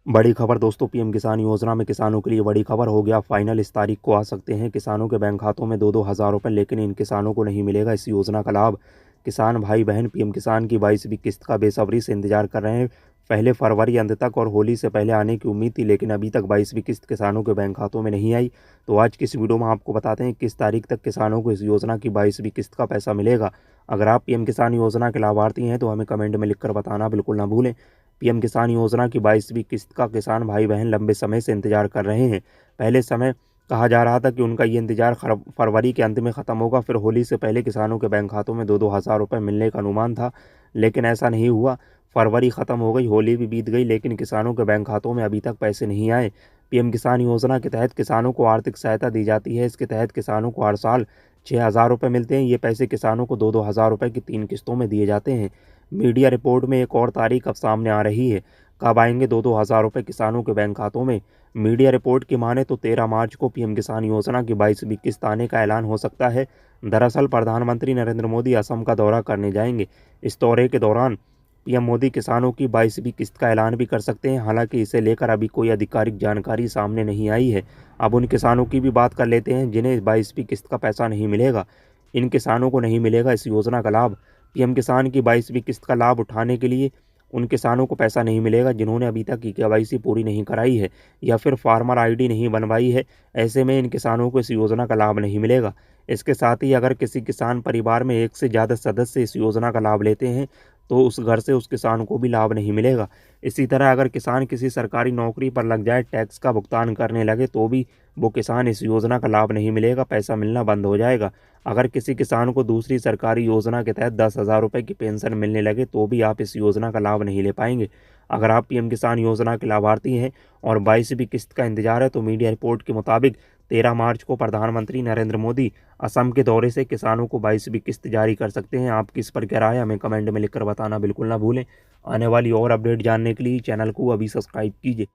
बड़ी खबर दोस्तों, पीएम किसान योजना में किसानों के लिए बड़ी खबर हो गया फाइनल। इस तारीख को आ सकते हैं किसानों के बैंक खातों में 2-2 हज़ार रुपये, लेकिन इन किसानों को नहीं मिलेगा इस योजना का लाभ। किसान भाई बहन पीएम किसान की 22वीं किस्त का बेसब्री से इंतजार कर रहे हैं। पहले फरवरी अंत तक और होली से पहले आने की उम्मीद थी, लेकिन अभी तक 22वीं किस्त किसानों के बैंक खातों में नहीं आई। तो आज की इस वीडियो में आपको बताते हैं किस तारीख तक किसानों को इस योजना की 22वीं किस्त का पैसा मिलेगा। अगर आप पीएम किसान योजना के लाभार्थी हैं तो हमें कमेंट में लिखकर बताना बिल्कुल ना भूलें। पीएम किसान योजना की 22वीं किस्त का किसान भाई बहन लंबे समय से इंतजार कर रहे हैं। पहले समय कहा जा रहा था कि उनका ये इंतजार फरवरी के अंत में ख़त्म होगा, फिर होली से पहले किसानों के बैंक खातों में 2-2 हज़ार रुपये मिलने का अनुमान था, लेकिन ऐसा नहीं हुआ। फरवरी ख़त्म हो गई, होली भी बीत गई, लेकिन किसानों के बैंक खातों में अभी तक पैसे नहीं आए। पीएम किसान योजना के तहत किसानों को आर्थिक सहायता दी जाती है। इसके तहत किसानों को हर साल 6,000 रुपये मिलते हैं। ये पैसे किसानों को 2-2 हज़ार रुपये की 3 किस्तों में दिए जाते हैं। मीडिया रिपोर्ट में एक और तारीख अब सामने आ रही है। कब आएंगे 2-2 हज़ार रुपये किसानों के बैंक खातों में? मीडिया रिपोर्ट की माने तो 13 मार्च को पीएम किसान योजना की 22वीं किस्त आने का ऐलान हो सकता है। दरअसल प्रधानमंत्री नरेंद्र मोदी असम का दौरा करने जाएंगे। इस दौरे के दौरान पीएम मोदी किसानों की 22वीं किस्त का ऐलान भी कर सकते हैं। हालांकि इसे लेकर अभी कोई आधिकारिक जानकारी सामने नहीं आई है। अब उन किसानों की भी बात कर लेते हैं जिन्हें 22वीं किस्त का पैसा नहीं मिलेगा। इन किसानों को नहीं मिलेगा इस योजना का लाभ। पीएम किसान की 22वीं किस्त का लाभ उठाने के लिए उन किसानों को पैसा नहीं मिलेगा जिन्होंने अभी तक केवाईसी पूरी नहीं कराई है या फिर फार्मर आईडी नहीं बनवाई है। ऐसे में इन किसानों को इस योजना का लाभ नहीं मिलेगा। इसके साथ ही अगर किसी किसान परिवार में एक से ज़्यादा सदस्य इस योजना का लाभ लेते हैं तो उस घर से उस किसान को भी लाभ नहीं मिलेगा। इसी तरह अगर किसान किसी सरकारी नौकरी पर लग जाए, टैक्स का भुगतान करने लगे, तो भी वो किसान इस योजना का लाभ नहीं मिलेगा, पैसा मिलना बंद हो जाएगा। अगर किसी किसान को दूसरी सरकारी योजना के तहत 10,000 रुपये की पेंशन मिलने लगे तो भी आप इस योजना का लाभ नहीं ले पाएंगे। अगर आप पीएम किसान योजना के लाभार्थी हैं और 22वीं किस्त का इंतजार है तो मीडिया रिपोर्ट के मुताबिक 13 मार्च को प्रधानमंत्री नरेंद्र मोदी असम के दौरे से किसानों को 22वीं किस्त जारी कर सकते हैं। आपकी इस पर क्या राय है हमें कमेंट में लिखकर बताना बिल्कुल ना भूलें। आने वाली और अपडेट जानने के लिए चैनल को अभी सब्सक्राइब कीजिए।